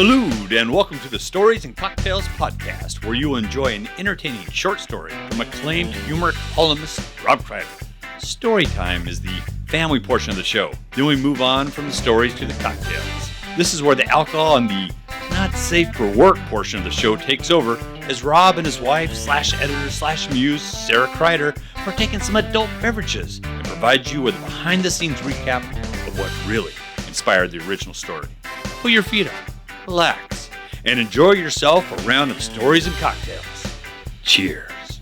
Salute and welcome to the Stories and Cocktails podcast, where you will enjoy an entertaining short story from acclaimed humor columnist Rob Kreider. Story time is the family portion of the show. Then we move on from the stories to the cocktails. This is where the alcohol and the not safe for work portion of the show takes over, as Rob and his wife /editor /muse Sara Kreider partake in some adult beverages and provide you with a behind the scenes recap of what really inspired the original story. Put your feet up, relax, and enjoy yourself a round of stories and cocktails. Cheers.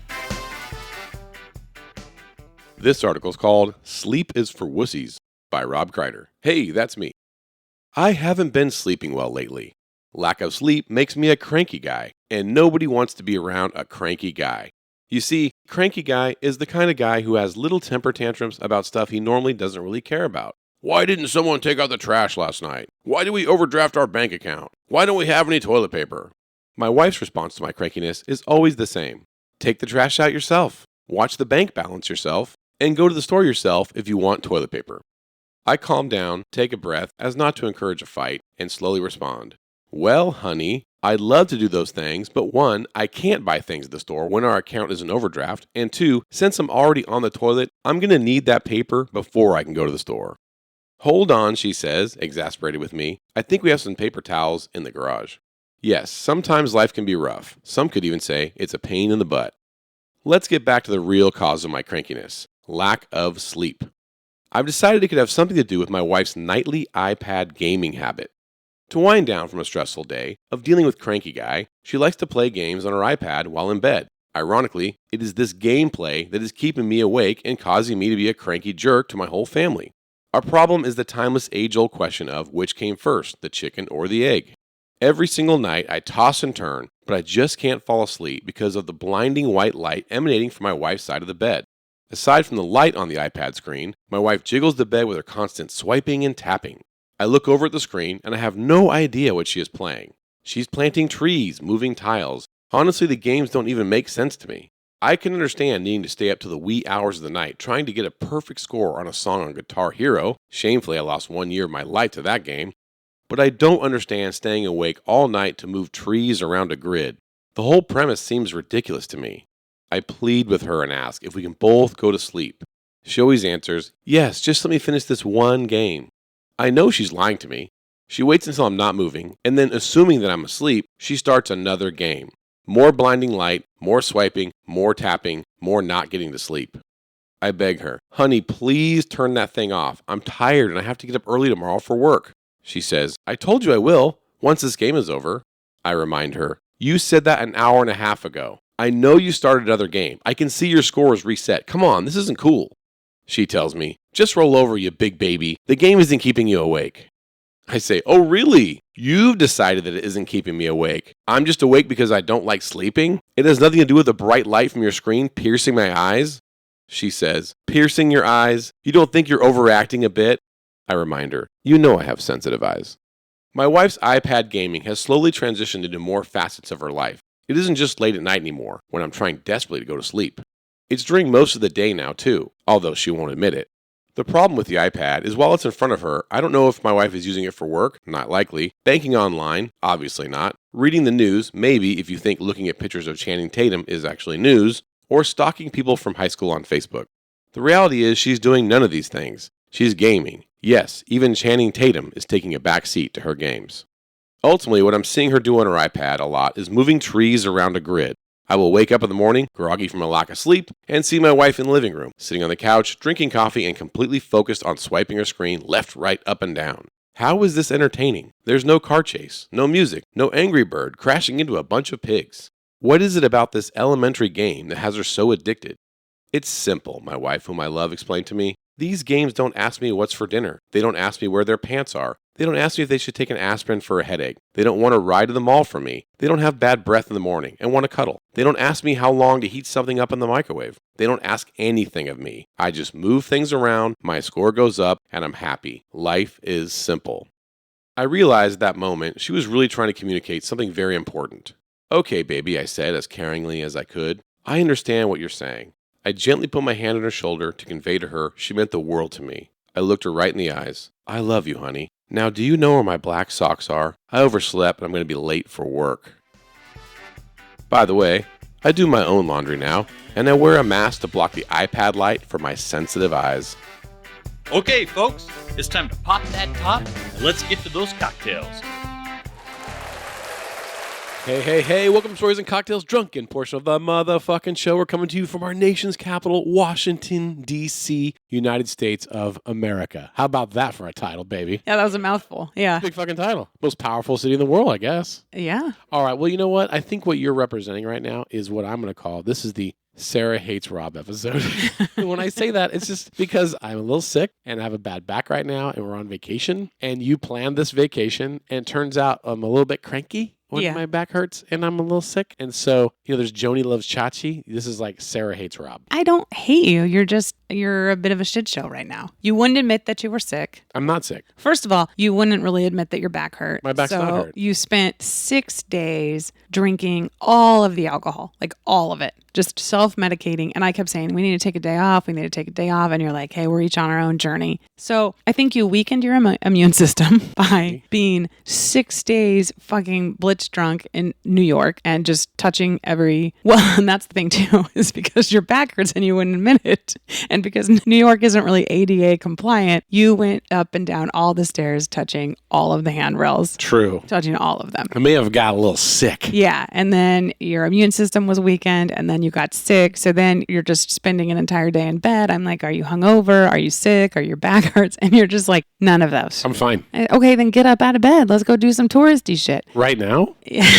This article is called Sleep is for Wussies by Rob Kreider. Hey, that's me. I haven't been sleeping well lately. Lack of sleep makes me a cranky guy, and nobody wants to be around a cranky guy. You see, cranky guy is the kind of guy who has little temper tantrums about stuff he normally doesn't really care about. Why didn't someone take out the trash last night? Why did we overdraft our bank account? Why don't we have any toilet paper? My wife's response to my crankiness is always the same. Take the trash out yourself, watch the bank balance yourself, and go to the store yourself if you want toilet paper. I calm down, take a breath as not to encourage a fight, and slowly respond. Well, honey, I'd love to do those things, but one, I can't buy things at the store when our account is in overdraft, and two, since I'm already on the toilet, I'm going to need that paper before I can go to the store. Hold on, she says, exasperated with me. I think we have some paper towels in the garage. Yes, sometimes life can be rough. Some could even say it's a pain in the butt. Let's get back to the real cause of my crankiness. Lack of sleep. I've decided it could have something to do with my wife's nightly iPad gaming habit. To wind down from a stressful day of dealing with cranky guy, she likes to play games on her iPad while in bed. Ironically, it is this gameplay that is keeping me awake and causing me to be a cranky jerk to my whole family. Our problem is the timeless age-old question of which came first, the chicken or the egg. Every single night I toss and turn, but I just can't fall asleep because of the blinding white light emanating from my wife's side of the bed. Aside from the light on the iPad screen, my wife jiggles the bed with her constant swiping and tapping. I look over at the screen and I have no idea what she is playing. She's planting trees, moving tiles. Honestly, the games don't even make sense to me. I can understand needing to stay up to the wee hours of the night trying to get a perfect score on a song on Guitar Hero. Shamefully, I lost 1 year of my life to that game. But I don't understand staying awake all night to move trees around a grid. The whole premise seems ridiculous to me. I plead with her and ask if we can both go to sleep. She always answers, yes, just let me finish this one game. I know she's lying to me. She waits until I'm not moving, and then assuming that I'm asleep, she starts another game. More blinding light, more swiping, more tapping, more not getting to sleep. I beg her, honey, please turn that thing off. I'm tired and I have to get up early tomorrow for work. She says, I told you I will, once this game is over. I remind her, you said that an hour and a half ago. I know you started another game. I can see your score is reset. Come on, this isn't cool. She tells me, just roll over, you big baby. The game isn't keeping you awake. I say, oh really? You've decided that it isn't keeping me awake. I'm just awake because I don't like sleeping? It has nothing to do with the bright light from your screen piercing my eyes? She says, piercing your eyes? You don't think you're overacting a bit? I remind her, you know I have sensitive eyes. My wife's iPad gaming has slowly transitioned into more facets of her life. It isn't just late at night anymore, when I'm trying desperately to go to sleep. It's during most of the day now too, although she won't admit it. The problem with the iPad is while it's in front of her, I don't know if my wife is using it for work, not likely, banking online, obviously not, reading the news, maybe if you think looking at pictures of Channing Tatum is actually news, or stalking people from high school on Facebook. The reality is she's doing none of these things. She's gaming. Yes, even Channing Tatum is taking a back seat to her games. Ultimately, what I'm seeing her do on her iPad a lot is moving trees around a grid. I will wake up in the morning, groggy from a lack of sleep, and see my wife in the living room, sitting on the couch, drinking coffee, and completely focused on swiping her screen left, right, up, and down. How is this entertaining? There's no car chase, no music, no Angry Bird crashing into a bunch of pigs. What is it about this elementary game that has her so addicted? It's simple, my wife, whom I love, explained to me. These games don't ask me what's for dinner. They don't ask me where their pants are. They don't ask me if they should take an aspirin for a headache. They don't want to ride to the mall from me. They don't have bad breath in the morning and want to cuddle. They don't ask me how long to heat something up in the microwave. They don't ask anything of me. I just move things around, my score goes up, and I'm happy. Life is simple. I realized at that moment she was really trying to communicate something very important. Okay, baby, I said as caringly as I could. I understand what you're saying. I gently put my hand on her shoulder to convey to her she meant the world to me. I looked her right in the eyes. I love you, honey. Now, do you know where my black socks are? I overslept and I'm going to be late for work. By the way, I do my own laundry now, and I wear a mask to block the iPad light for my sensitive eyes. Okay, folks, it's time to pop that top and let's get to those cocktails. Hey, welcome to Stories and Cocktails, drunken portion of the motherfucking show. We're coming to you from our nation's capital, Washington, D.C., United States of America. How about that for a title, baby? Yeah, that was a mouthful. Yeah. Big fucking title. Most powerful city in the world, I guess. Yeah. All right, well, you know what? I think what you're representing right now is what I'm going to call, this is the Sara Hates Rob episode. When I say that, it's just because I'm a little sick and I have a bad back right now and we're on vacation and you planned this vacation and it turns out I'm a little bit cranky when my back hurts and I'm a little sick. And so, there's Joni Loves Chachi. This is like Sara Hates Rob. I don't hate you. You're a bit of a shit show right now. You wouldn't admit that you were sick. I'm not sick. First of all, you wouldn't really admit that your back hurt. My back's not hurt. You spent 6 days drinking all of the alcohol, like all of it, just self-medicating. And I kept saying, we need to take a day off. We need to take a day off. And you're like, hey, we're each on our own journey. So I think you weakened your immune system by being 6 days fucking blitz drunk in New York and just touching and that's the thing too, is because your back hurts and you wouldn't admit it. And because New York isn't really ADA compliant, you went up and down all the stairs touching all of the handrails. True. Touching all of them. I may have got a little sick. Yeah. And then your immune system was weakened and then you got sick. So then you're just spending an entire day in bed. I'm like, are you hungover? Are you sick? Are your back hurts? And you're just like, none of those. I'm fine. Okay, then get up out of bed. Let's go do some touristy shit. Right now? Yeah.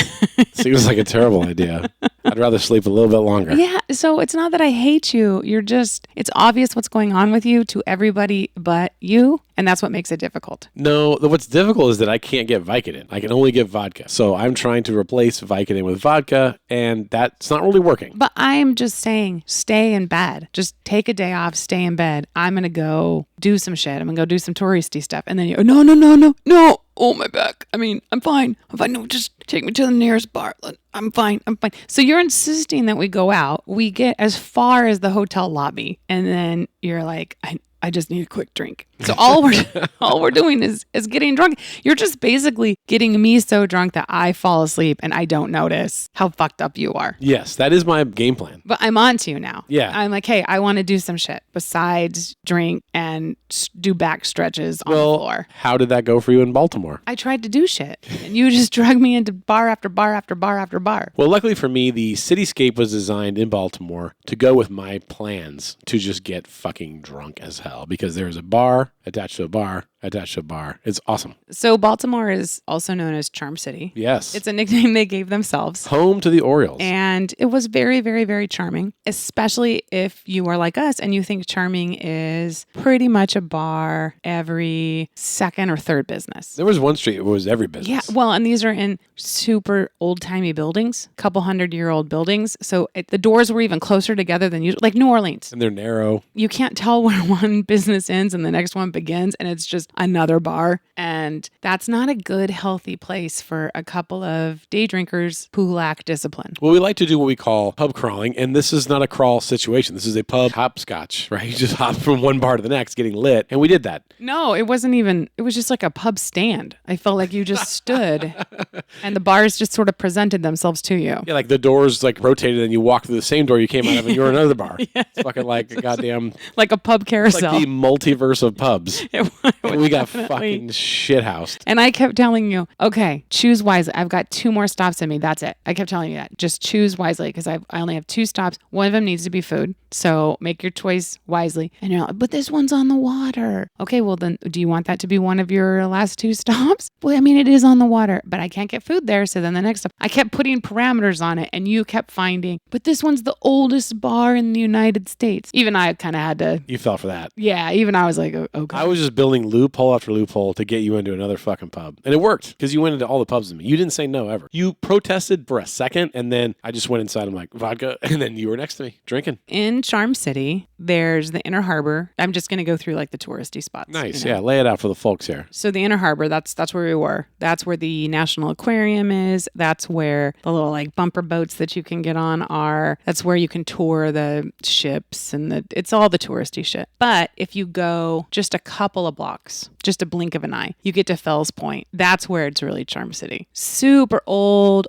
Seems like a terrible idea. I'd rather sleep a little bit longer. Yeah. So it's not that I hate you. It's obvious what's going on with you to everybody but you. And that's what makes it difficult. No, what's difficult is that I can't get Vicodin. I can only get vodka. So I'm trying to replace Vicodin with vodka, and that's not really working. But I'm just saying, stay in bed. Just take a day off, stay in bed. I'm going to go do some shit. I'm going to go do some touristy stuff. And then you go, no. Oh, my back. I mean, I'm fine. No, just take me to the nearest bar. I'm fine. So you're insisting that we go out. We get as far as the hotel lobby. And then you're like, I just need a quick drink. So all we're doing is getting drunk. You're just basically getting me so drunk that I fall asleep and I don't notice how fucked up you are. Yes, that is my game plan. But I'm on to you now. Yeah. I'm like, hey, I want to do some shit besides drink and do back stretches on the floor. How did that go for you in Baltimore? I tried to do shit and you just drug me into bar after bar after bar after bar. Well, luckily for me, the cityscape was designed in Baltimore to go with my plans to just get fucking drunk as hell because there's a bar attached to a bar attached to a bar. It's awesome. So Baltimore is also known as Charm City. Yes. It's a nickname they gave themselves. Home to the Orioles. And it was very, very, very charming, especially if you are like us and you think charming is pretty much a bar every second or third business. There was one street where it was every business. Yeah. Well, and these are in super old-timey buildings, couple 100-year-old buildings. So the doors were even closer together than usual, like New Orleans. And they're narrow. You can't tell where one business ends and the next one begins, and it's just another bar. And that's not a good, healthy place for a couple of day drinkers who lack discipline. Well, we like to do what we call pub crawling, and this is not a crawl situation. This is a pub hopscotch, right? You just hop from one bar to the next getting lit, and we did that. No, it wasn't even, it was just like a pub stand. I felt like you just stood and the bars just sort of presented themselves to you. Yeah, like the doors like rotated and you walk through the same door you came out of and you're in another bar. Yeah. It's fucking like a goddamn... Like a pub carousel. Like the multiverse of pubs. We got definitely. fucking shithoused. And I kept telling you, okay, choose wisely. I've got 2 more stops in me. That's it. I kept telling you that. Just choose wisely because I only have 2 stops. One of them needs to be food. So make your choice wisely. And you're like, but this one's on the water. Okay, well then, do you want that to be one of your last 2 stops? Well, I mean, it is on the water, but I can't get food there. So then the next stop, I kept putting parameters on it and you kept finding, but this one's the oldest bar in the United States. Even I kind of had to. You fell for that. Yeah, even I was like, oh, okay. I was just building loophole after loophole to get you into another fucking pub. And it worked because you went into all the pubs with me. You didn't say no ever. You protested for a second and then I just went inside. I'm like, vodka. And then you were next to me drinking. In Charm City, there's the Inner Harbor. I'm just going to go through like the touristy spots. Nice. Yeah. Lay it out for the folks here. So the Inner Harbor, that's where we were. That's where the National Aquarium is. That's where the little like bumper boats that you can get on are. That's where you can tour the ships and it's all the touristy shit. But if you go just a couple of blocks, just a blink of an eye, you get to Fells Point. That's where it's really Charm City. Super old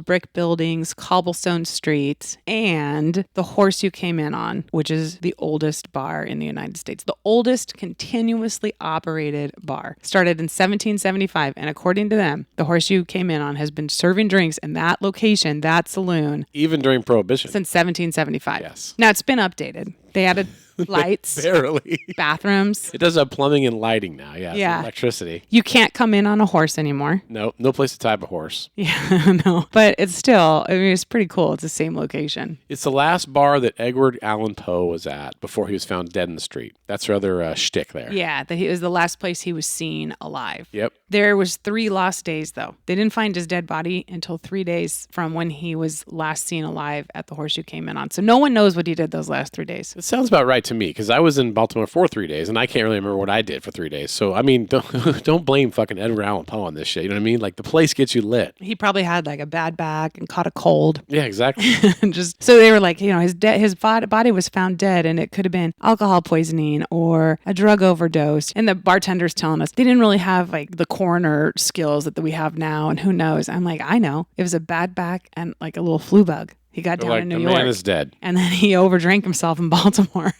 brick buildings, cobblestone streets, and the horse you came in on, which is the oldest bar in the United States. The oldest continuously operated bar. Started in 1775, and according to them, the horse you came in on has been serving drinks in that location, that saloon, even during Prohibition. Since 1775. Yes. Now it's been updated. They added lights, barely bathrooms. It does have plumbing and lighting now. Yeah. Yeah. Electricity. You can't come in on a horse anymore. No place to tie up a horse. Yeah, no. But it's still, I mean, it's pretty cool. It's the same location. It's the last bar that Edgar Allan Poe was at before he was found dead in the street. That's rather shtick there. Yeah, it was the last place he was seen alive. Yep. There was 3 lost days, though. They didn't find his dead body until 3 days from when he was last seen alive at the horse you came in on. So no one knows what he did those last 3 days. It sounds about right to me, because I was in Baltimore for 3 days, and I can't really remember what I did for 3 days. So, I mean, don't blame fucking Edgar Allan Poe on this shit. You know what I mean? Like, the place gets you lit. He probably had like a bad back and caught a cold. Yeah, exactly. Just so they were like, you know, his body was found dead, and it could have been alcohol poisoning or a drug overdose. And the bartender's telling us they didn't really have like the coroner skills that we have now, and who knows? I'm like, I know. It was a bad back and like a little flu bug. He got down in New York. The man is dead. And then he overdrank himself in Baltimore.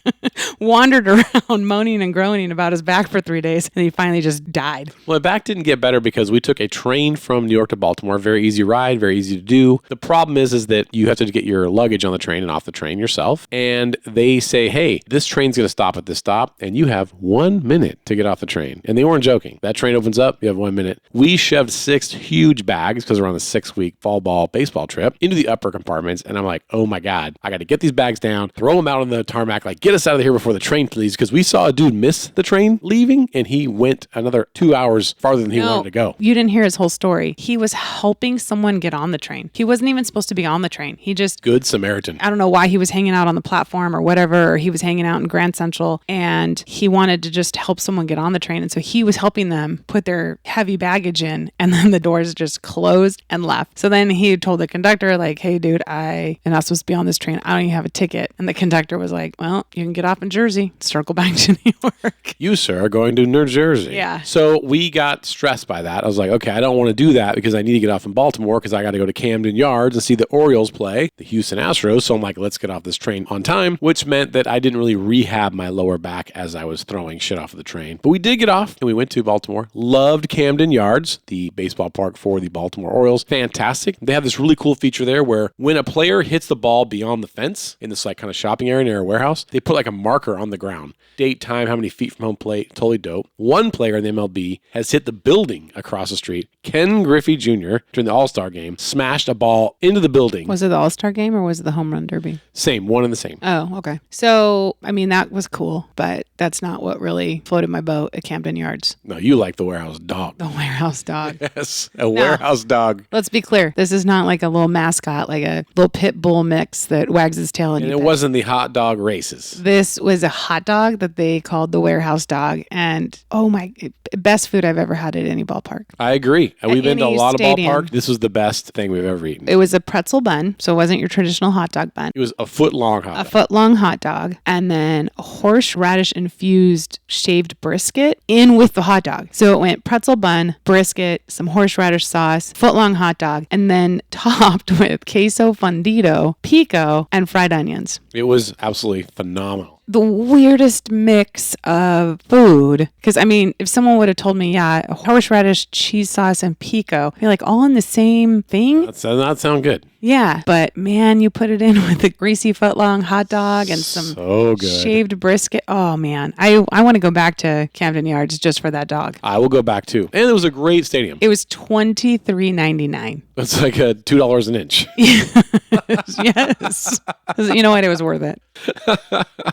Wandered around moaning and groaning about his back for 3 days. And he finally just died. Well, my back didn't get better because we took a train from New York to Baltimore. Very easy ride, very easy to do. The problem is that you have to get your luggage on the train and off the train yourself. And they say, hey, this train's going to stop at this stop. And you have 1 minute to get off the train. And they weren't joking. That train opens up. You have 1 minute. We shoved 6 huge bags because we're on a 6-week fall ball baseball trip into the upper compartments. And I'm like, oh my God, I got to get these bags down, throw them out on the tarmac, like get us out of here before the train leaves, because we saw a dude miss the train leaving and he went another 2 hours farther than he wanted to go. You didn't hear his whole story. He was helping someone get on the train. He wasn't even supposed to be on the train. He just... Good Samaritan. I don't know why he was hanging out on the platform or whatever, or he was hanging out in Grand Central and he wanted to just help someone get on the train. And so he was helping them put their heavy baggage in, and then the doors just closed and left. So then he told the conductor, like, hey dude, I am not supposed to be on this train. I don't even have a ticket. And the conductor was like, well, you can get off in Jersey, circle back to New York. You, sir, are going to New Jersey. Yeah. So we got stressed by that. I was like, okay, I don't want to do that because I need to get off in Baltimore because I got to go to Camden Yards and see the Orioles play the Houston Astros. So I'm like, let's get off this train on time, which meant that I didn't really rehab my lower back as I was throwing shit off of the train. But we did get off and we went to Baltimore. Loved Camden Yards, the baseball park for the Baltimore Orioles. Fantastic. They have this really cool feature there where when a player hits the ball beyond the fence in this like kind of shopping area near a warehouse, they put like a marker on the ground. Date, time, how many feet from home plate. Totally dope. One player in the MLB has hit the building across the street. Ken Griffey Jr. during the All-Star game smashed a ball into the building. Was it the All-Star game or was it the home run derby? Same, one and the same. Oh, okay. So, I mean, that was cool, but that's not what really floated my boat at Camden Yards. No, you like the warehouse dog. The warehouse dog. Yes, warehouse dog. Let's be clear. This is not like a little mascot, like a little pit bull mix that wags his tail. And it wasn't the hot dog races. This was a hot dog that they called the warehouse dog. And oh my, best food I've ever had at any ballpark. I agree. And we've been to a lot stadium. of ballparks. This was the best thing we've ever eaten. It was a pretzel bun, so it wasn't your traditional hot dog bun. It was a foot-long hot dog. A foot-long hot dog. And then a horseradish-infused shaved brisket in with the hot dog. So it went pretzel bun, brisket, some horseradish sauce, foot-long hot dog, and then topped with queso fundido, pico, and fried onions. It was absolutely phenomenal. The weirdest mix of food. Because, I mean, if someone would have told me, yeah, horseradish, cheese sauce, and pico, I'd be like, all in the same thing? That does not sound good. Yeah, but man, you put it in with a greasy foot-long hot dog and some shaved brisket. Oh, man. I want to go back to Camden Yards just for that dog. I will go back, too. And it was a great stadium. It was $23.99. That's like $2 an inch. Yes. You know what? It was worth it.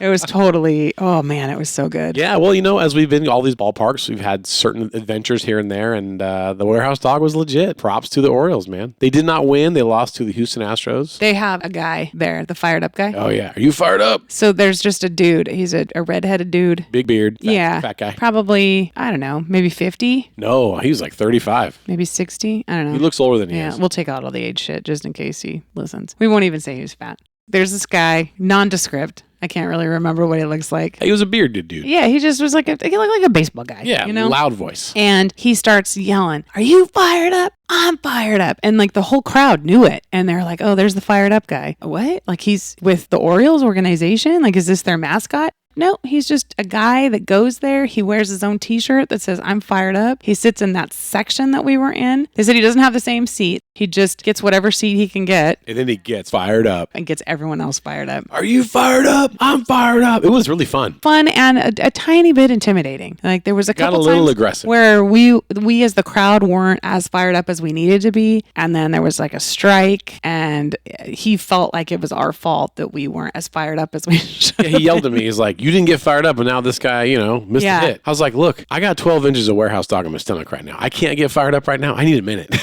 It was totally, oh man, it was so good. Yeah, well, you know, as we've been to all these ballparks, we've had certain adventures here and there, and the warehouse dog was legit. Props to the Orioles, man. They did not win. They lost to the Houston Astros? They have a guy there, the fired up guy. Oh, yeah. Are you fired up? So there's just a dude. He's a redheaded dude. Big beard. Fat guy. Probably, I don't know, maybe 50, No, he was like 35. maybe 60. I don't know. He looks older than he is. We'll take out all the age shit just in case he listens. We won't even say he's fat. There's this guy, nondescript. I can't really remember what he looks like. He was a bearded dude. Yeah, he just was he looked like a baseball guy. Yeah, you know? loud voice. And he starts yelling, "Are you fired up? I'm fired up." And like the whole crowd knew it. And they're like, "Oh, there's the fired up guy." What? Like he's with the Orioles organization? Like, is this their mascot? No, he's just a guy that goes there. He wears his own t-shirt that says, "I'm fired up." He sits in that section that we were in. They said he doesn't have the same seat. He just gets whatever seat he can get. And then he gets fired up. And gets everyone else fired up. Are you fired up? I'm fired up. It was really fun. Fun and a tiny bit intimidating. Like there was a couple Got a little times aggressive. where we as the crowd weren't as fired up as we needed to be. And then there was like a strike and he felt like it was our fault that we weren't as fired up as we should. Yeah, he yelled at me. He's like, "You didn't get fired up, and now this guy, missed a hit." I was like, "Look, I got 12 inches of warehouse dog in my stomach right now. I can't get fired up right now. I need a minute.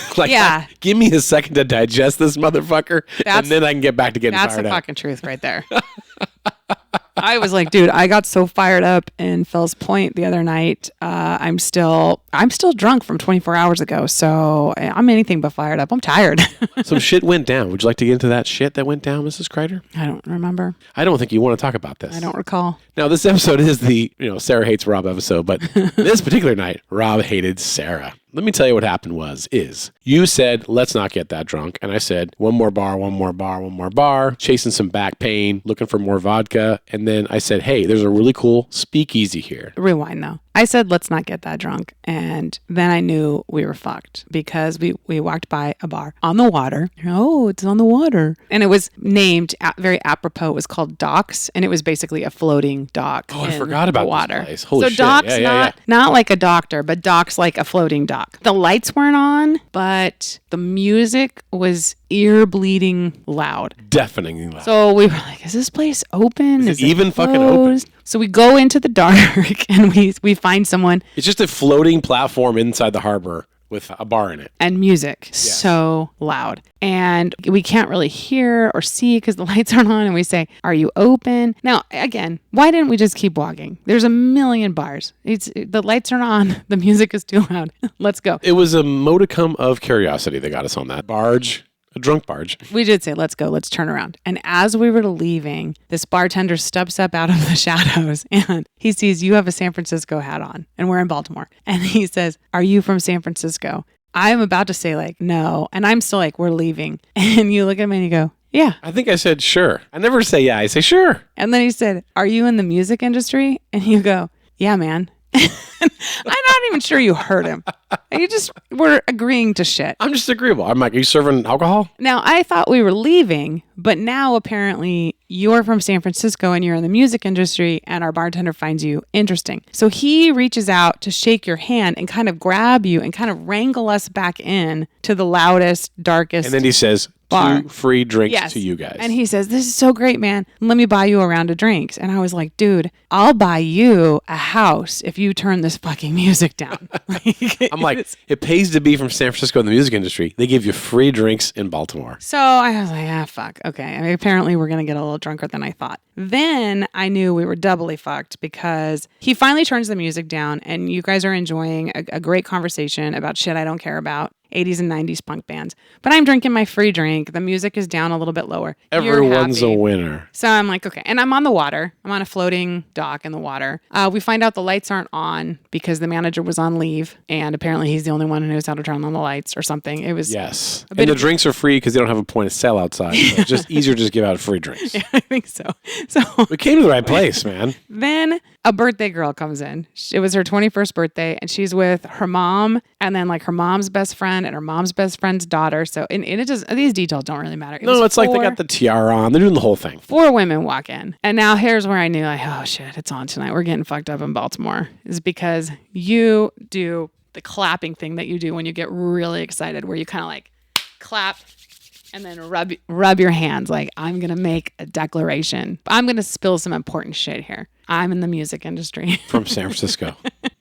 Give me a second to digest this motherfucker, and then I can get back to getting fired up." That's the fucking truth right there. I was like, dude, I got so fired up in Fells Point the other night. I'm still drunk from 24 hours ago, so I'm anything but fired up. I'm tired. Some shit went down. Would you like to get into that shit that went down, Mrs. Kreider? I don't remember. I don't think you want to talk about this. I don't recall. Now, this episode is the, Sarah hates Rob episode, but this particular night, Rob hated Sarah. Let me tell you what happened is you said, "Let's not get that drunk." And I said, one more bar, chasing some back pain, looking for more vodka. And then I said, "Hey, there's a really cool speakeasy here." Rewind though. I said, "Let's not get that drunk." And then I knew we were fucked because we walked by a bar on the water. Oh, it's on the water. And it was named very apropos. It was called Docks. And it was basically a floating dock. Oh, I forgot about the water. This place. Holy shit. Docks, Yeah. not like a doctor, but Docks like a floating dock. The lights weren't on, but the music was ear-bleeding loud. Deafeningly loud. So we were like, is this place open? Is it even fucking open? So we go into the dark and we find someone. It's just a floating platform inside the harbor with a bar in it. And music so loud. And we can't really hear or see because the lights aren't on. And we say, "Are you open?" Now, again, why didn't we just keep walking? There's a million bars. The lights aren't on. The music is too loud. Let's go. It was a modicum of curiosity that got us on that barge. A drunk barge. We did say, "Let's go, let's turn around." And as we were leaving, this bartender steps up out of the shadows and he sees you have a San Francisco hat on and we're in Baltimore. And he says, "Are you from San Francisco?" I'm about to say like, "No." And I'm still like, "We're leaving." And you look at me and you go, "Yeah." I think I said sure. I never say yeah. I say sure. And then he said, "Are you in the music industry?" And you go, "Yeah, man." I'm not even sure you heard him. You just were agreeing to shit. I'm just agreeable. I'm like, "Are you serving alcohol?" Now, I thought we were leaving, but now apparently you're from San Francisco and you're in the music industry and our bartender finds you interesting. So he reaches out to shake your hand and kind of grab you and kind of wrangle us back in to the loudest, darkest And then he says, bar. 2 free drinks to you guys. And he says, "This is so great, man. Let me buy you a round of drinks." And I was like, "Dude, I'll buy you a house if you turn this fucking music down." I'm like, it pays to be from San Francisco in the music industry. They give you free drinks in Baltimore. So I was like, fuck. Okay. I mean, apparently we're going to get a little drunker than I thought. Then I knew we were doubly fucked because he finally turns the music down and you guys are enjoying a great conversation about shit I don't care about. 80s and 90s punk bands. But I'm drinking my free drink. The music is down a little bit lower. Everyone's a winner. So I'm like, okay. And I'm on the water. I'm on a floating dock in the water. We find out the lights aren't on because the manager was on leave. And apparently he's the only one who knows how to turn on the lights or something. It was Yes. And the drinks are free because they don't have a point of sale outside. So it's just easier to just give out free drinks. Yeah, I think so. So we came to the right place, man. Then a birthday girl comes in. It was her 21st birthday and she's with her mom and then like her mom's best friend and her mom's best friend's daughter. So and it just these details don't really matter. It's like they got the tiara on. They're doing the whole thing. 4 women walk in. And now here's where I knew like, oh shit, it's on tonight. We're getting fucked up in Baltimore. Is because you do the clapping thing that you do when you get really excited where you kind of like clap and then rub your hands like, I'm going to make a declaration. I'm going to spill some important shit here. I'm in the music industry. From San Francisco.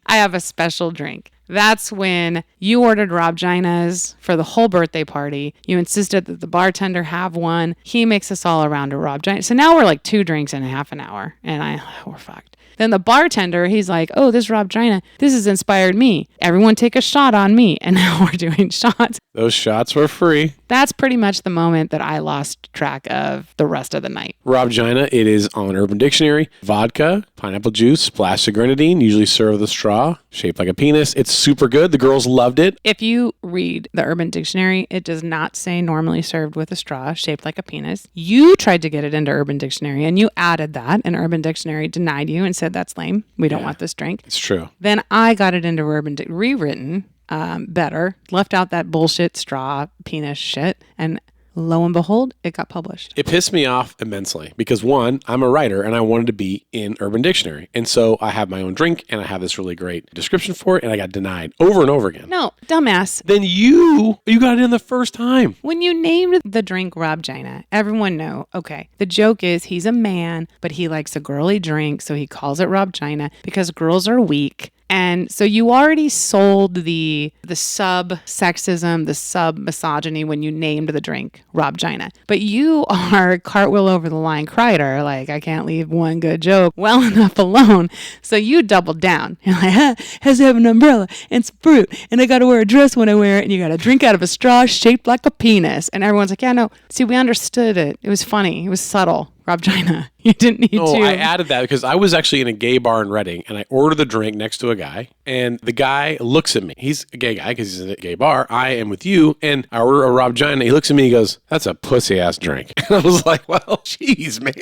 I have a special drink That's when you ordered Rob Ginas for the whole birthday party. You insisted that the bartender have one. He makes us all around a Rob Gina. So now we're like 2 drinks in half an hour. And we're fucked. Then the bartender, he's like, oh, this Rob Gina, this has inspired me. Everyone take a shot on me. And now we're doing shots. Those shots were free. That's pretty much the moment that I lost track of the rest of the night. Rob Gina, it is on Urban Dictionary. Vodka, pineapple juice, splash of grenadine, usually served with a straw, shaped like a penis. It's super good. The girls loved it. If you read the Urban Dictionary, it does not say normally served with a straw, shaped like a penis. You tried to get it into Urban Dictionary and you added that, and Urban Dictionary denied you and said that's lame. We don't want this drink. It's true. Then I got it into rewritten, better, left out that bullshit straw penis shit, and lo and behold, it got published. It pissed me off immensely because, one, I'm a writer and I wanted to be in Urban Dictionary. And so I have my own drink and I have this really great description for it, and I got denied over and over again. No, dumbass. Then you got it in the first time. When you named the drink Rob Gina, everyone know, okay, the joke is he's a man, but he likes a girly drink, so he calls it Rob Gina because girls are weak. And so you already sold the sub-sexism, the sub-misogyny when you named the drink Rob Gina. But you are cartwheel over the line Kreider, like, I can't leave one good joke well enough alone. So you doubled down. You're like, has to have an umbrella and some fruit, and I got to wear a dress when I wear it, and you got to drink out of a straw shaped like a penis. And everyone's like, yeah, no. See, we understood it. It was funny. It was subtle. Rob Gina. You didn't need to. Oh, I added that because I was actually in a gay bar in Reading and I ordered the drink next to a guy, and the guy looks at me. He's a gay guy because he's in a gay bar. I am with you, and I order a Rob Gina. He looks at me, he goes, that's a pussy ass drink. And I was like, well, geez, man.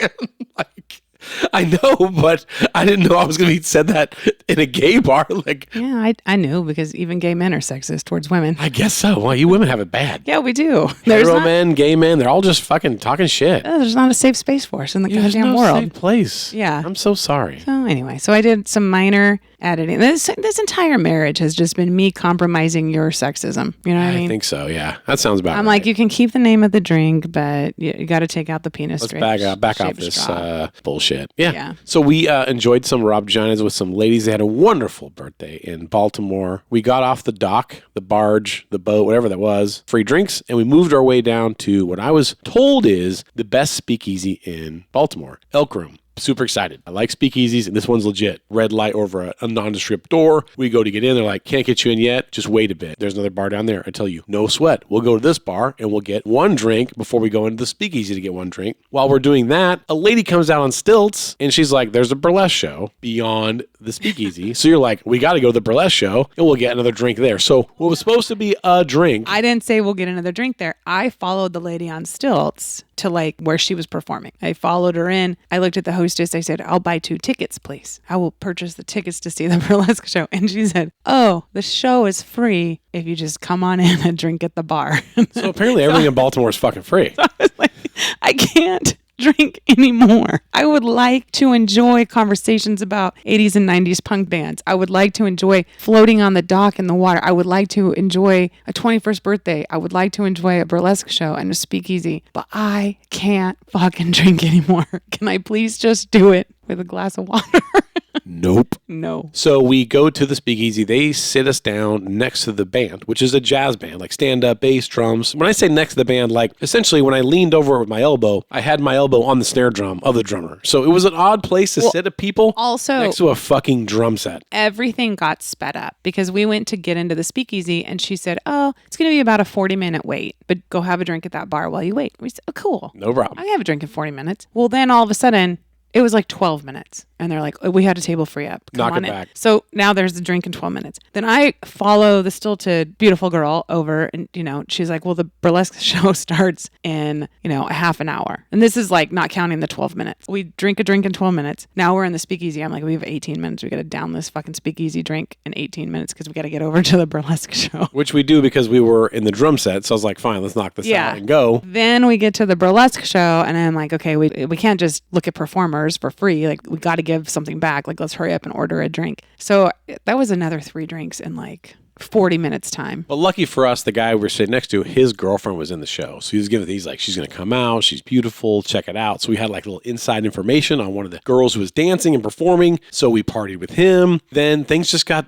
Like, I know, but I didn't know I was going to be said that in a gay bar. Like, yeah, I knew, because even gay men are sexist towards women. I guess so. Well, you women have it bad. Yeah, we do. Hetero men, gay men, they're all just fucking talking shit. There's not a safe space for us in the goddamn no world. Safe place. Yeah. I'm so sorry. So anyway, so I did some minor editing. This entire marriage has just been me compromising your sexism. You know what I mean? I think so, yeah. That sounds about right. I'm like, you can keep the name of the drink, but you got to take out the penis. Let's back off this bullshit. Yeah. So we enjoyed some Rob Ginas with some ladies. They had a wonderful birthday in Baltimore. We got off the dock, the barge, the boat, whatever that was, free drinks, and we moved our way down to what I was told is the best speakeasy in Baltimore, Elk Room. Super excited. I like speakeasies, and this one's legit. Red light over a nondescript door. We go to get in. They're like, can't get you in yet. Just wait a bit. There's another bar down there. I tell you, no sweat. We'll go to this bar, and we'll get one drink before we go into the speakeasy to get one drink. While we're doing that, a lady comes out on stilts, and she's like, there's a burlesque show beyond the speakeasy. So you're like, we got to go to the burlesque show, and we'll get another drink there. So what was supposed to be a drink. I didn't say we'll get another drink there. I followed the lady on stilts to like where she was performing. I followed her in. I looked at the hostess. I said, I'll buy 2 tickets, please. I will purchase the tickets to see the burlesque show. And she said, oh, the show is free if you just come on in and drink at the bar. So apparently everything in Baltimore is fucking free. So I was like, I can't drink anymore. I would like to enjoy conversations about 80s and 90s punk bands. I would like to enjoy floating on the dock in the water. I would like to enjoy a 21st birthday. I would like to enjoy a burlesque show and a speakeasy, but I can't fucking drink anymore. Can I please just do it with a glass of water? Nope. No. So we go to the speakeasy. They sit us down next to the band, which is a jazz band, like stand-up, bass, drums. When I say next to the band, like essentially when I leaned over with my elbow, I had my elbow on the snare drum of the drummer. So it was an odd place to sit at people also, next to a fucking drum set. Everything got sped up because we went to get into the speakeasy and she said, oh, it's going to be about a 40-minute wait, but go have a drink at that bar while you wait. We said, oh, cool. No problem. I can have a drink in 40 minutes. Well, then all of a sudden, it was like 12 minutes. And they're like, oh, we had a table free up. Come Knock on it in. back. So now there's the drink in 12 minutes. Then I follow the stilted beautiful girl over and, she's like, well, the burlesque show starts in, a half an hour. And this is like not counting the 12 minutes. We drink a drink in 12 minutes. Now we're in the speakeasy. I'm like, we have 18 minutes. We got to down this fucking speakeasy drink in 18 minutes because we got to get over to the burlesque show. Which we do because we were in the drum set. So I was like, fine, let's knock this out and go. Then we get to the burlesque show and I'm like, okay, we can't just look at performers for free. Like we got to give something back. Like, let's hurry up and order a drink. So that was another 3 drinks in like 40 minutes time. But lucky for us, the guy we were sitting next to, his girlfriend was in the show. So he's like, she's going to come out. She's beautiful. Check it out. So we had like a little inside information on one of the girls who was dancing and performing. So we partied with him. Then things just got,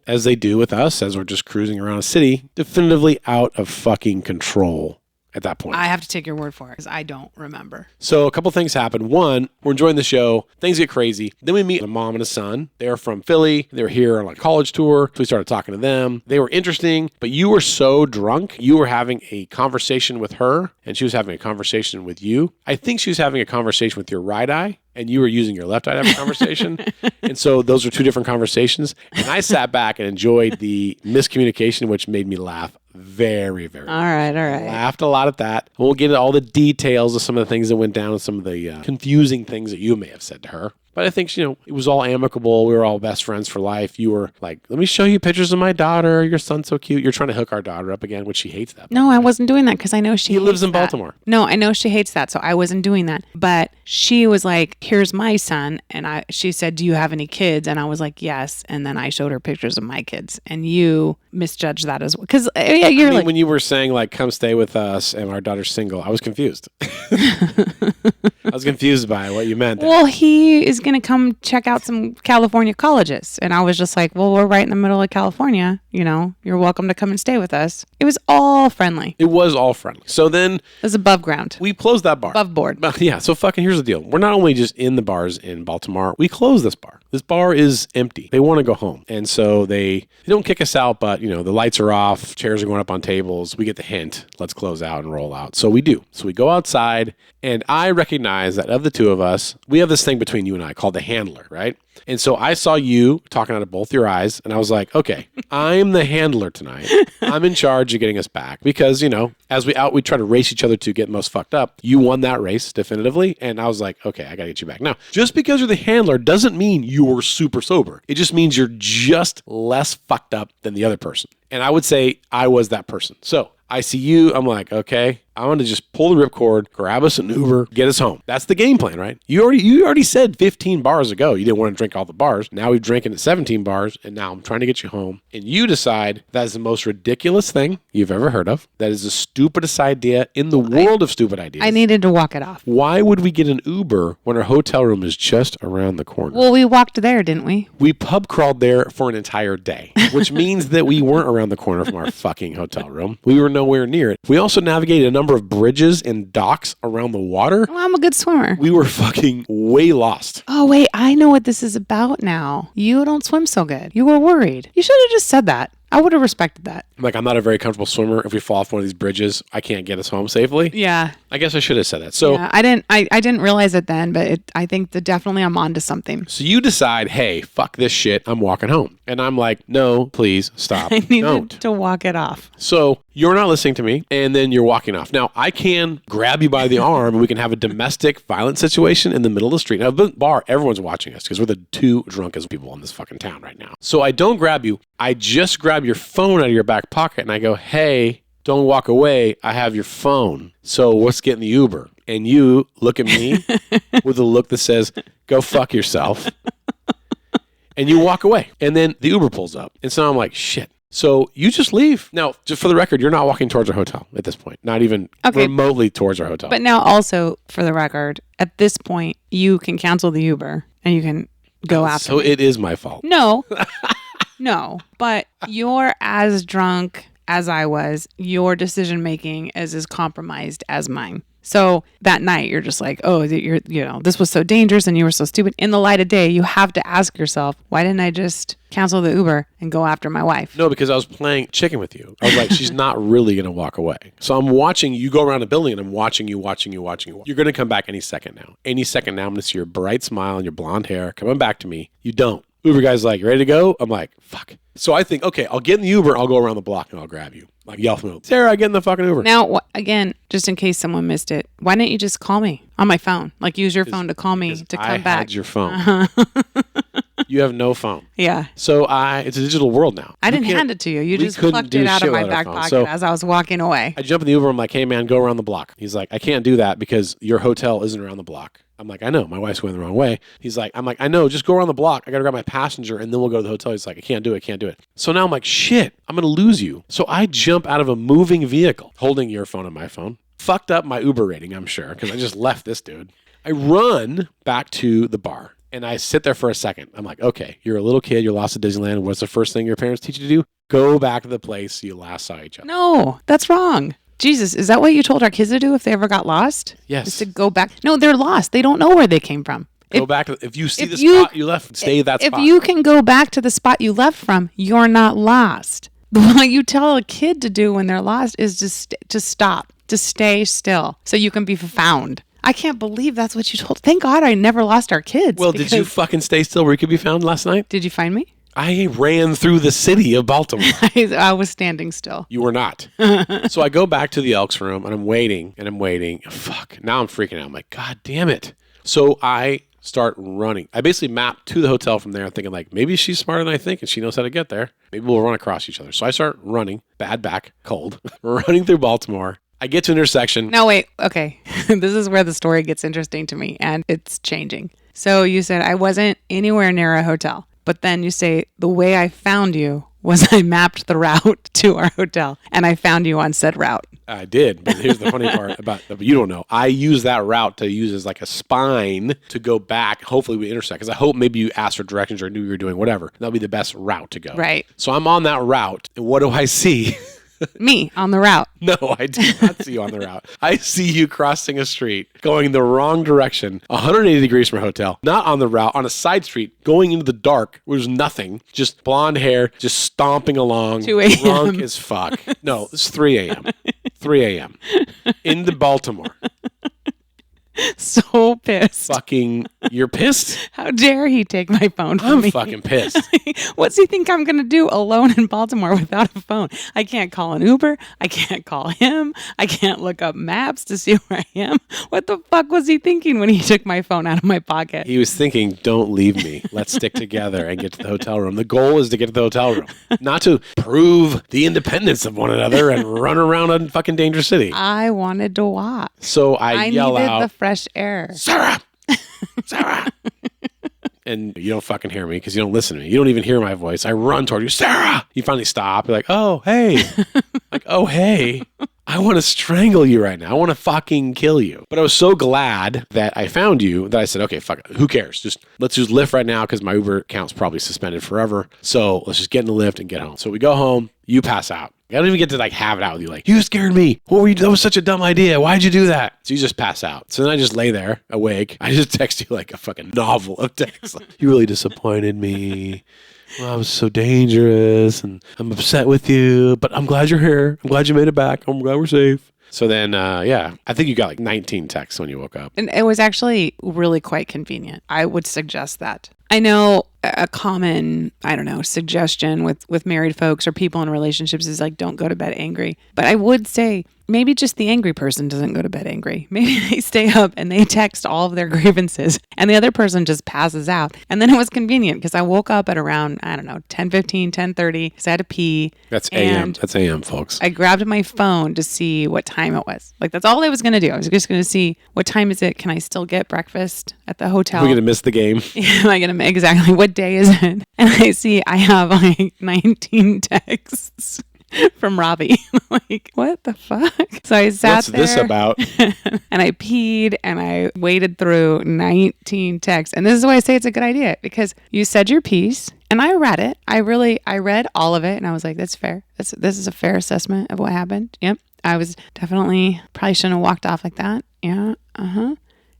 as they do with us, as we're just cruising around a city, definitively out of fucking control. At that point, I have to take your word for it because I don't remember. So a couple things happened. One, we're enjoying the show. Things get crazy. Then we meet a mom and a son. They're from Philly. They're here on a college tour. So we started talking to them. They were interesting, but you were so drunk. You were having a conversation with her, and she was having a conversation with you. I think she was having a conversation with your right eye, and you were using your left eye to have a conversation. And so those were two different conversations. And I sat back and enjoyed the miscommunication, which made me laugh very, very All right. Laughed a lot at that. We'll get into all the details of some of the things that went down and some of the confusing things that you may have said to her. But I think, it was all amicable. We were all best friends for life. You were like, let me show you pictures of my daughter. Your son's so cute. You're trying to hook our daughter up again, which she hates that. No, I wasn't doing that because I know He lives in Baltimore. No, I know she hates that, so I wasn't doing that. But she was like, here's my son. And she said, do you have any kids? And I was like, yes. And then I showed her pictures of my kids. And you misjudged that as well. Because when you were saying, like, come stay with us and our daughter's single, I was confused. I was confused by what you meant. Well, he is going to come check out some California colleges. And I was just like, well, we're right in the middle of California. You're welcome to come and stay with us. It was all friendly. It was all friendly. So then... It was above ground. We closed that bar. Above board. Yeah, so fucking here's the deal. We're not only just in the bars in Baltimore, we closed this bar. This bar is empty. They want to go home. And so they don't kick us out, but, the lights are off, chairs are going up on tables. We get the hint. Let's close out and roll out. So we do. So we go outside, and I recognize that of the two of us, we have this thing between you and I called the handler, right? And so I saw you talking out of both your eyes, and I was like, okay, I'm the handler tonight. I'm in charge of getting us back because, as we try to race each other to get most fucked up. You won that race definitively, and I was like, okay, I got to get you back. Now, just because you're the handler doesn't mean you're super sober. It just means you're just less fucked up than the other person. And I would say I was that person. So I see you, I'm like, okay, I want to just pull the ripcord, grab us an Uber, get us home. That's the game plan, right? You already said 15 bars ago you didn't want to drink all the bars. Now we've drinking at 17 bars, and now I'm trying to get you home. And you decide that is the most ridiculous thing you've ever heard of. That is the stupidest idea in the world of stupid ideas. I needed to walk it off. Why would we get an Uber when our hotel room is just around the corner? Well, we walked there, didn't we? We pub crawled there for an entire day, which means that we weren't around the corner from our fucking hotel room. We were nowhere near it. We also navigated a number of bridges and docks around the water. Well, I'm a good swimmer. We were fucking way lost. Oh, wait, I know what this is about now. You don't swim so good. You were worried. You should have just said that. I would have respected that. I'm not a very comfortable swimmer. If we fall off one of these bridges, I can't get us home safely. Yeah. I guess I should have said that. So yeah, I didn't realize it then, but I think that definitely I'm onto something. So you decide, hey, fuck this shit. I'm walking home. And I'm like, no, please stop. I needed Don't. to walk it off. So you're not listening to me, and then you're walking off. Now, I can grab you by the arm, and we can have a domestic violence situation in the middle of the street. Now, the bar, everyone's watching us because we're the two drunkest people in this fucking town right now. So I don't grab you. I just grab your phone out of your back pocket, and I go, hey, don't walk away. I have your phone. So let's get in the Uber. And you look at me with a look that says, go fuck yourself. And you walk away. And then the Uber pulls up. And so I'm like, shit. So you just leave. Now, just for the record, you're not walking towards our hotel at this point. Not even remotely towards our hotel. But now also, for the record, at this point, you can cancel the Uber and you can go after So me. it is my fault. No. No. But you're as drunk as I was. Your decision making is as compromised as mine. So that night, you're just like, oh, this was so dangerous and you were so stupid. In the light of day, you have to ask yourself, why didn't I just cancel the Uber and go after my wife? No, because I was playing chicken with you. I was like, she's not really going to walk away. So I'm watching you go around the building and I'm watching you. You're going to come back any second now. Any second now, I'm going to see your bright smile and your blonde hair coming back to me. You don't. Uber guy's like, you ready to go? I'm like, fuck. So I think, okay, I'll get in the Uber. I'll go around the block and I'll grab you. Like, yell from Sarah, get in the fucking Uber. Now, again, just in case someone missed it, why didn't you just call me on my phone? Like, use your phone to call me to come back. I had your phone. You have no phone. Yeah. So it's a digital world now. I didn't hand it to you. You just plucked it out of my back pocket as I was walking away. I jump in the Uber. I'm like, hey, man, go around the block. He's like, I can't do that because your hotel isn't around the block. I'm like, I know. My wife's going the wrong way. I'm like, I know. Just go around the block. I got to grab my passenger, and then we'll go to the hotel. He's like, I can't do it. So now I'm like, shit, I'm going to lose you. So I jump out of a moving vehicle, holding your phone and my phone. Fucked up my Uber rating, I'm sure, because I just left this dude. I run back to the bar. And I sit there for a second. I'm like, okay, you're a little kid. You're lost at Disneyland. What's the first thing your parents teach you to do? Go back to the place you last saw each other. No, that's wrong. Jesus, is that what you told our kids to do if they ever got lost? Yes. Is to go back. No, they're lost. They don't know where they came from. Go back to, if you see the spot you left, stay at that spot. If you can go back to the spot you left from, you're not lost. What you tell a kid to do when they're lost is just to stop, to stay still so you can be found. I can't believe that's what you told. Thank God I never lost our kids. Well, did you fucking stay still where you could be found last night? Did you find me? I ran through the city of Baltimore. I was standing still. You were not. So I go back to the Elks room and I'm waiting. Fuck. Now I'm freaking out. I'm like, God damn it. So I start running. I basically map to the hotel from there. I'm thinking like, maybe she's smarter than I think and she knows how to get there. Maybe we'll run across each other. So I start running, bad back, cold, running through Baltimore. I get to an intersection. No, wait. Okay. This is where the story gets interesting to me and it's changing. So you said I wasn't anywhere near a hotel, but then you say the way I found you was I mapped the route to our hotel and I found you on said route. I did, but here's the funny part about you don't know. I use that route to use as like a spine to go back. Hopefully we intersect because I hope maybe you asked for directions or knew you were doing whatever. That'll be the best route to go. Right. So I'm on that route and what do I see? Me on the route. No, I do not see you on the route. I see you crossing a street, going the wrong direction, 180 degrees from a hotel, not on the route, on a side street, going into the dark, where there's nothing, just blonde hair, just stomping along, 2 a.m. drunk as fuck. No, it's 3 a.m. 3 a.m. into Baltimore. So pissed. Fucking, you're pissed? How dare he take my phone from me? I'm fucking pissed. What's he think I'm going to do alone in Baltimore without a phone? I can't call an Uber. I can't call him. I can't look up maps to see where I am. What the fuck was he thinking when he took my phone out of my pocket? He was thinking, don't leave me. Let's stick together and get to the hotel room. The goal is to get to the hotel room, not to prove the independence of one another and run around a fucking dangerous city. I wanted to watch. So I yell needed out, the fresh air. Sara! Sara! And you don't fucking hear me because you don't listen to me. You don't even hear my voice. I run toward you, Sara! You finally stop. You're like, oh, hey. Like, oh, hey. I want to strangle you right now. I want to fucking kill you. But I was so glad that I found you that I said, okay, fuck it. Who cares? Let's just Lyft right now because my Uber account's probably suspended forever. So let's just get in the Lyft and get home. So we go home. You pass out. I don't even get to like have it out with you. Like, you scared me. What were you? That was such a dumb idea. Why'd you do that? So you just pass out. So then I just lay there awake. I just text you like a fucking novel of text. Like, you really disappointed me. Well, I was so dangerous and I'm upset with you, but I'm glad you're here. I'm glad you made it back. I'm glad we're safe. So then, I think you got like 19 texts when you woke up. And it was actually really quite convenient. I would suggest that. I know a common, suggestion with married folks or people in relationships is like, don't go to bed angry. But I would say maybe just the angry person doesn't go to bed angry. Maybe they stay up and they text all of their grievances and the other person just passes out. And then it was convenient because I woke up at around, 10:15, 10:30 because I had to pee. That's AM. That's AM, folks. I grabbed my phone to see what time it was. Like, that's all I was going to do. I was just going to see what time is it? Can I still get breakfast at the hotel? We're going to miss the game. Am I going to exactly what day is it? And I see I have like 19 texts from Robbie. Like, what the fuck? So I sat What's there. What's this about? And I peed and I waded through 19 texts. And this is why I say it's a good idea, because you said your piece and I read it. I read all of it and I was like, that's fair. This is a fair assessment of what happened. Yep. I was definitely probably shouldn't have walked off like that. Yeah.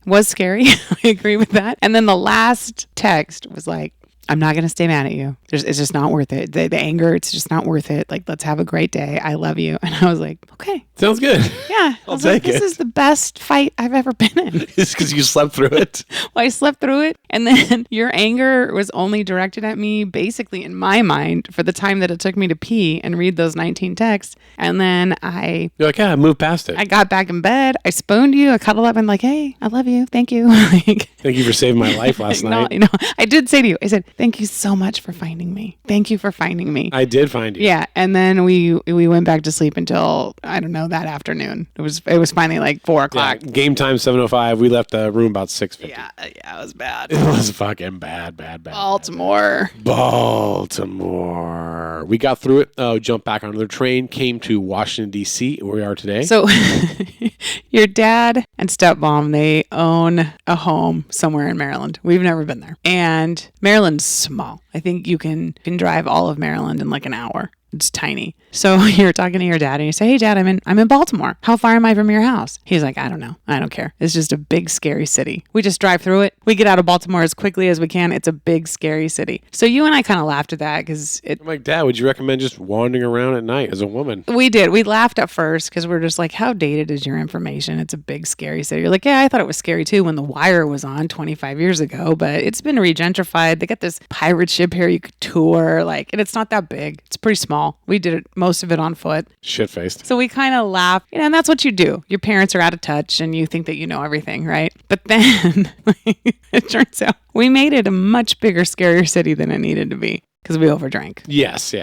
Was scary. I agree with that. And then the last text was like, I'm not going to stay mad at you. It's just not worth it. The anger, it's just not worth it. Like, let's have a great day. I love you. And I was like, okay. Sounds good. Yeah. I'll take it. This is the best fight I've ever been in. It's because you slept through it. Well, I slept through it. And then your anger was only directed at me, basically in my mind, for the time that it took me to pee and read those 19 texts. And then You're like, yeah, I moved past it. I got back in bed. I spooned you. I cuddled up and like, hey, I love you. Thank you. Thank you for saving my life last night. No, I did say to you, I said, Thank you so much for finding me. Thank you for finding me. I did find you. Yeah. And then we went back to sleep until, I don't know, that afternoon. It was finally like 4 o'clock. Yeah, game time 7:05. We left the room about 6:50. Yeah, it was bad. It was fucking bad. Baltimore. We got through it. Jumped back on another train. Came to Washington, D.C., where we are today. So your dad and stepmom, they own a home somewhere in Maryland. We've never been there. And Maryland's small. I think you can drive all of Maryland in like an hour. It's tiny. So you're talking to your dad and you say, hey, Dad, I'm in Baltimore. How far am I from your house? He's like, I don't know. I don't care. It's just a big, scary city. We just drive through it. We get out of Baltimore as quickly as we can. It's a big, scary city. So you and I kind of laughed at that because I'm like, Dad, would you recommend just wandering around at night as a woman? We did. We laughed at first because we're just like, how dated is your information? It's a big, scary city. You're like, yeah, I thought it was scary too when The Wire was on 25 years ago, but it's been regentrified. They got this pirate ship here you could tour, and it's not that big. It's pretty small. We did most of it on foot. Shit-faced. So we kind of laugh, and that's what you do. Your parents are out of touch and you think that you know everything, right? But then it turns out we made it a much bigger, scarier city than it needed to be because we overdrank. Yes.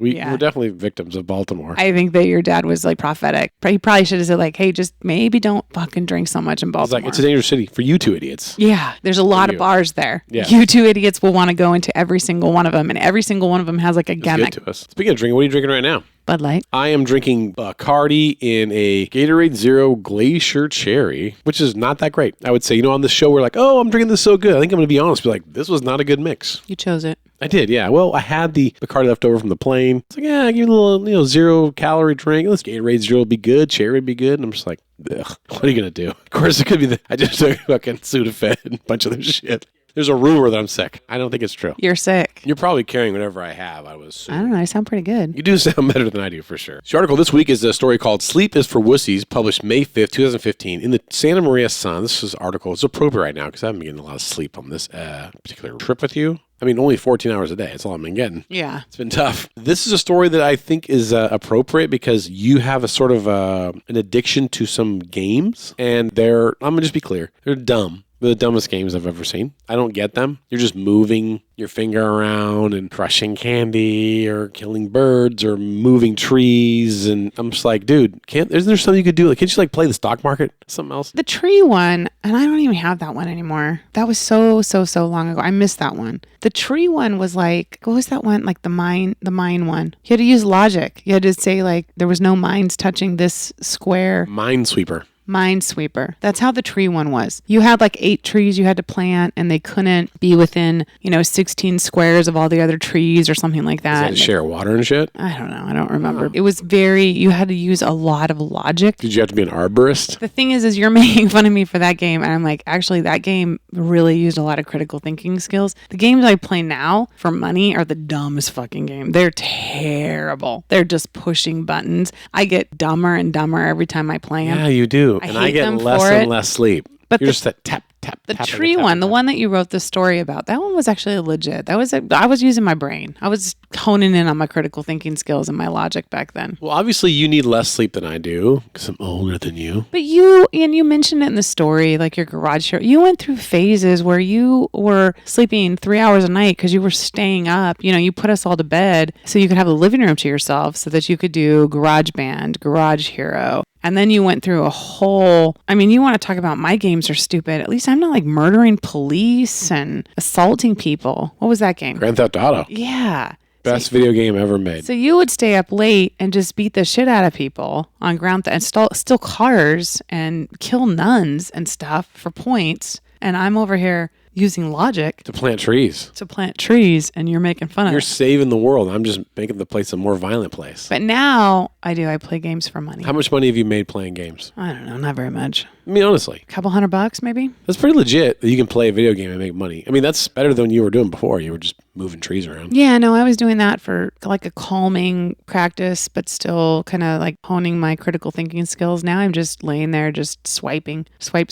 We're definitely victims of Baltimore. I think that your dad was prophetic. He probably should have said hey, just maybe don't fucking drink so much in Baltimore. It's a dangerous city for you two idiots. Yeah, there's a lot of bars there. Yeah. You two idiots will want to go into every single one of them, and every single one of them has a It's gimmick. good to us. Speaking of drinking, what are you drinking right now? Bud Light. I am drinking Bacardi in a Gatorade Zero Glacier Cherry, which is not that great. I would say, on this show, we're like, oh, I'm drinking this so good. I think I'm going to be honest, be like, this was not a good mix. You chose it. I did, yeah. Well, I had the Bacardi left over from the plane. It's like, yeah, give me a little 0-calorie drink. This Gatorade Zero will be good. Cherry would be good. And I'm just like, ugh, what are you going to do? Of course, it could be I just took fucking Sudafed and a bunch of other shit. There's a rumor that I'm sick. I don't think it's true. You're sick. You're probably carrying whatever I have, I was assuming. I don't know. I sound pretty good. You do sound better than I do, for sure. The article this week is a story called Sleep is for Wussies, published May 5th, 2015, in the Santa Maria Sun. This article is appropriate right now because I haven't been getting a lot of sleep on this particular trip with you. I mean, only 14 hours a day. That's all I've been getting. Yeah. It's been tough. This is a story that I think is appropriate because you have a sort of an addiction to some games, and I'm going to just be clear, they're dumb. They're the dumbest games I've ever seen. I don't get them. You're just moving your finger around and crushing candy or killing birds or moving trees. And I'm just like, dude, isn't there something you could do? Can't you play the stock market? Something else? The tree one, and I don't even have that one anymore. That was so long ago. I missed that one. The tree one was what was that one? The mine one. You had to use logic. You had to say there was no mines touching this square. Minesweeper. Minesweeper. That's how the tree one was. You had 8 trees you had to plant, and they couldn't be within 16 squares of all the other trees or something like that. Does that share water and shit? I don't know. I don't remember. It was you had to use a lot of logic. Did you have to be an arborist? The thing is you're making fun of me for that game, and I'm like, actually, that game really used a lot of critical thinking skills. The games I play now for money are the dumbest fucking game. They're terrible. They're just pushing buttons. I get dumber and dumber every time I play them. Yeah, you do. I and I get hate them less for and it. less sleep. But You're just that tap. The tree one, the one that you wrote the story about, that one was actually legit. I was using my brain. I was honing in on my critical thinking skills and my logic back then. Well, obviously you need less sleep than I do because I'm older than you. But you mentioned it in the story, your garage show. You went through phases where you were sleeping 3 hours a night because you were staying up. You put us all to bed so you could have the living room to yourself so that you could do Garage Band, Garage Hero. And then you went through a whole, you want to talk about my games are stupid. At least I'm not murdering police and assaulting people. What was that game? Grand Theft Auto. Yeah. Best video game ever made. So you would stay up late and just beat the shit out of people on ground and steal cars and kill nuns and stuff for points. And I'm over here using logic to plant trees. And you're making fun of it. You're saving the world. I'm just making the place a more violent place. But now I play games for money. How much money have you made playing games? I don't know, not very much. Honestly. A couple $100 maybe? That's pretty legit that you can play a video game and make money. That's better than you were doing before. You were just moving trees around. Yeah, no, I was doing that for a calming practice, but still kind of honing my critical thinking skills. Now I'm just laying there, just swiping, swipe,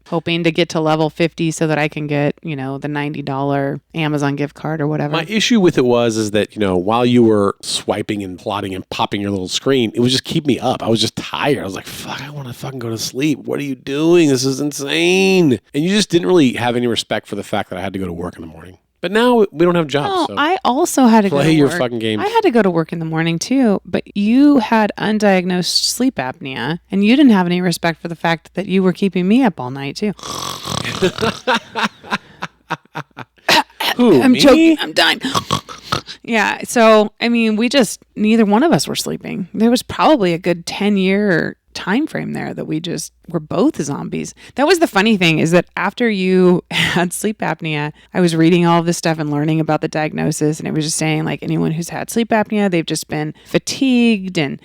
hoping to get to level 50 so that I can get, the $90 Amazon gift card or whatever. My issue with it is that, while you were swiping and plotting and popping your little screen, it would just keep me up. I was just tired. I was like, fuck, I want to fucking go to sleep. What are you doing? This is insane. And you just didn't really have any respect for the fact that I had to go to work in the morning. But now we don't have jobs. No, So I also had to go to work. play your fucking game. I had to go to work in the morning too, but you had undiagnosed sleep apnea, and you didn't have any respect for the fact that you were keeping me up all night too. Who, I'm me? choking. I'm dying. Yeah. So, I mean, neither one of us were sleeping. There was probably a good 10-year time frame there that we just were both zombies. That was the funny thing, is that after you had sleep apnea, I was reading all of this stuff and learning about the diagnosis, and it was just saying like anyone who's had sleep apnea, they've just been fatigued and,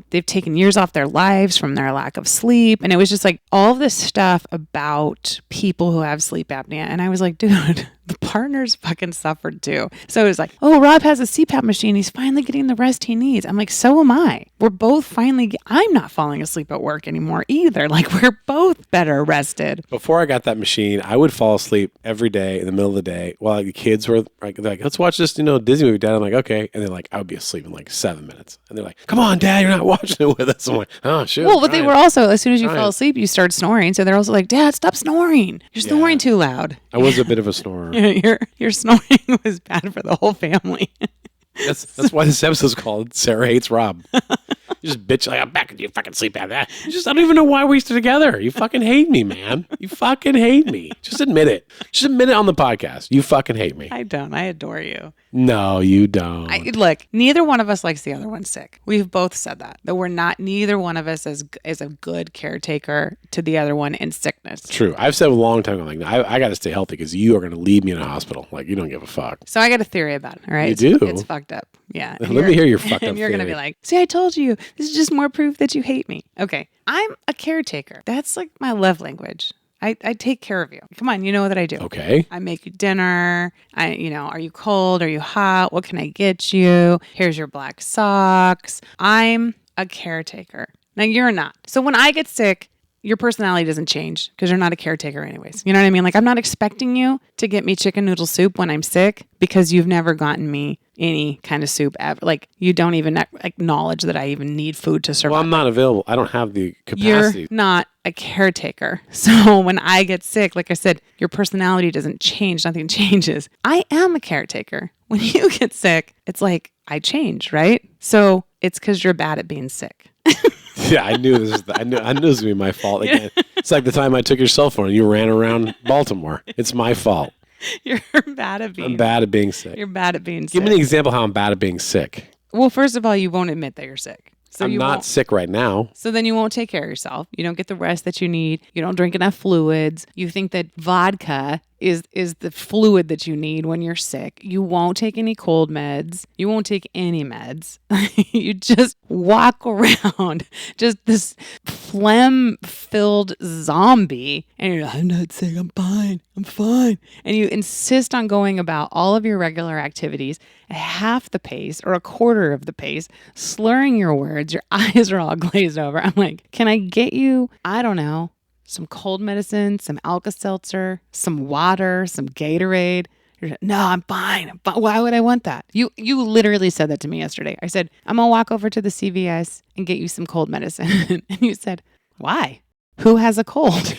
they've taken years off their lives from their lack of sleep. And it was just like all of this stuff about people who have sleep apnea. And I was like, dude, the partners fucking suffered too. So it was like, oh, Rob has a CPAP machine. He's finally getting the rest he needs. I'm like, so am I. We're both finally, I'm not falling asleep at work anymore either. Like, we're both better rested. Before I got that machine, I would fall asleep every day in the middle of the day while the kids were like, they're like, let's watch this, Disney movie, Dad. I'm like, okay. And then like, I would be asleep in like 7 minutes. And they're like, come on, Dad, you're not watching it with us. I'm like, oh, shit. Well, but they were also, as soon as you fell asleep, you started snoring. So they're also like, Dad, stop snoring. You're snoring too loud. I was a bit of a snorer. Your snoring was bad for the whole family. That's why this episode's called Sara Hates Rob. You just bitch like, I'm back and you fucking sleep at that. I don't even know why we stick together. You fucking hate me, man. You fucking hate me. Just admit it. Just admit it on the podcast. You fucking hate me. I don't. I adore you. No, you don't. Look, neither one of us likes the other one sick. We've both said that we're not, neither one of us is a good caretaker to the other one in sickness. True. I've said a long time ago, like, I got to stay healthy because you are going to leave me in a hospital. Like, you don't give a fuck. So I got a theory about it, all right? You do? It's fucked up. Yeah. Let me hear your fucked up And you're going to theory. be like, see, I told you. This is just more proof that you hate me. Okay. I'm a caretaker. That's like my love language. I take care of you. Come on, you know that I do. Okay. I make you dinner. Are you cold? Are you hot? What can I get you? Here's your black socks. I'm a caretaker. Now you're not. So when I get sick, your personality doesn't change because you're not a caretaker anyways. You know what I mean? Like, I'm not expecting you to get me chicken noodle soup when I'm sick because you've never gotten me any kind of soup ever. Like, you don't even acknowledge that I even need food to survive. Well, I'm not available. I don't have the capacity. You're not a caretaker. So when I get sick, like I said, your personality doesn't change. Nothing changes. I am a caretaker. When you get sick, it's like I change, right? So it's because you're bad at being sick. Yeah, I knew this. I knew this was gonna be my fault again. It's like the time I took your cell phone and you ran around Baltimore. It's my fault. You're bad at being. I'm bad at being sick. You're bad at being sick. Give me an example how I'm bad at being sick. Well, first of all, you won't admit that you're sick. So I'm not sick right now. So then you won't take care of yourself. You don't get the rest that you need. You don't drink enough fluids. You think that vodka is the fluid that you need when you're sick. You won't take any cold meds. You won't take any meds. You just walk around just this phlegm-filled zombie. And you're like, I'm not sick. I'm fine. I'm fine. And you insist on going about all of your regular activities at half the pace or a quarter of the pace, slurring your words. Your eyes are all glazed over. I'm like, can I get you, I don't know, some cold medicine, some Alka-Seltzer, some water, some Gatorade? No, I'm fine. Why would I want that? You literally said that to me yesterday. I said, I'm going to walk over to the CVS and get you some cold medicine. And you said, why? Who has a cold?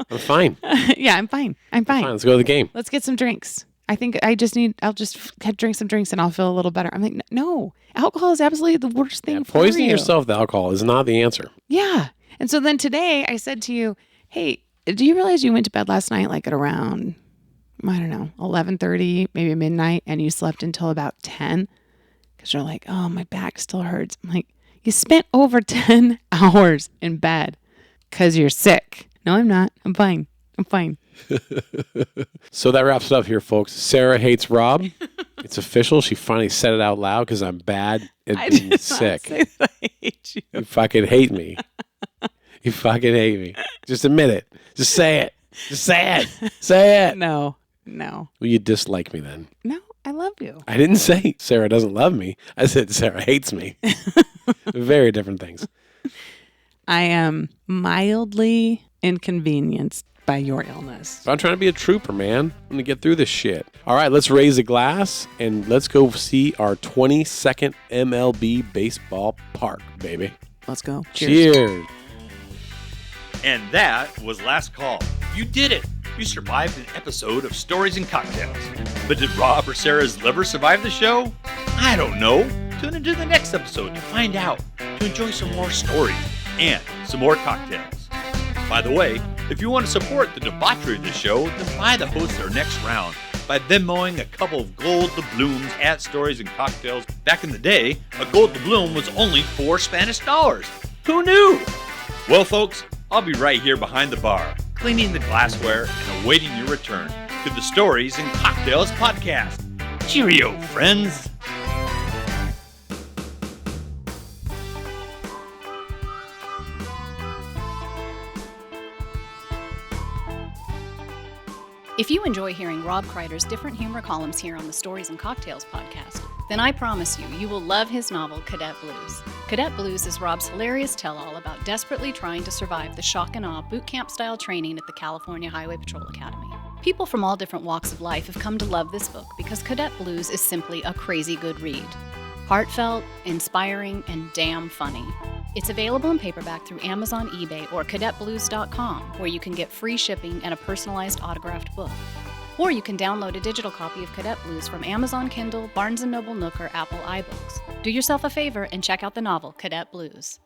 I'm fine. Yeah, I'm fine. I'm fine. Let's go to the game. Let's get some drinks. I think I'll just drink some drinks and I'll feel a little better. I'm like, no, alcohol is absolutely the worst thing for you. Poisoning yourself with alcohol is not the answer. Yeah. And so then today I said to you, hey, do you realize you went to bed last night like at around, I don't know, 11:30, maybe midnight, and you slept until about 10? Because you're like, oh, my back still hurts. I'm like, you spent over 10 hours in bed because you're sick. No, I'm not. I'm fine. I'm fine. So that wraps it up here, folks. Sara hates Rob. It's official. She finally said it out loud because I'm bad at being sick. Say that I hate you. You fucking hate me. You fucking hate me. Just admit it. Just say it. Just say it. Say it. No. Well, you dislike me then. No, I love you. I didn't say Sara doesn't love me. I said Sara hates me. Very different things. I am mildly inconvenienced by your illness. I'm trying to be a trooper, man. I'm going to get through this shit. All right, let's raise a glass and let's go see our 22nd MLB baseball park, baby. Let's go. Cheers. And that was Last Call. You did it! You survived an episode of Stories and Cocktails. But did Rob or Sarah's liver survive the show? I don't know. Tune into the next episode to find out, to enjoy some more stories and some more cocktails. By the way, if you want to support the debauchery of the show, then buy the hosts their next round by Venmoing a couple of gold doubloons at Stories and Cocktails. Back in the day, a gold doubloon was only $4 Spanish. Who knew? Well, folks, I'll be right here behind the bar, cleaning the glassware and awaiting your return to the Stories and Cocktails podcast. Cheerio, friends! If you enjoy hearing Rob Kreider's different humor columns here on the Stories and Cocktails podcast, then I promise you will love his novel, Cadet Blues. Cadet Blues is Rob's hilarious tell-all about desperately trying to survive the shock and awe boot camp-style training at the California Highway Patrol Academy. People from all different walks of life have come to love this book because Cadet Blues is simply a crazy good read. Heartfelt, inspiring, and damn funny. It's available in paperback through Amazon, eBay, or cadetblues.com, where you can get free shipping and a personalized autographed book. Or you can download a digital copy of Cadet Blues from Amazon Kindle, Barnes & Noble Nook, or Apple iBooks. Do yourself a favor and check out the novel, Cadet Blues.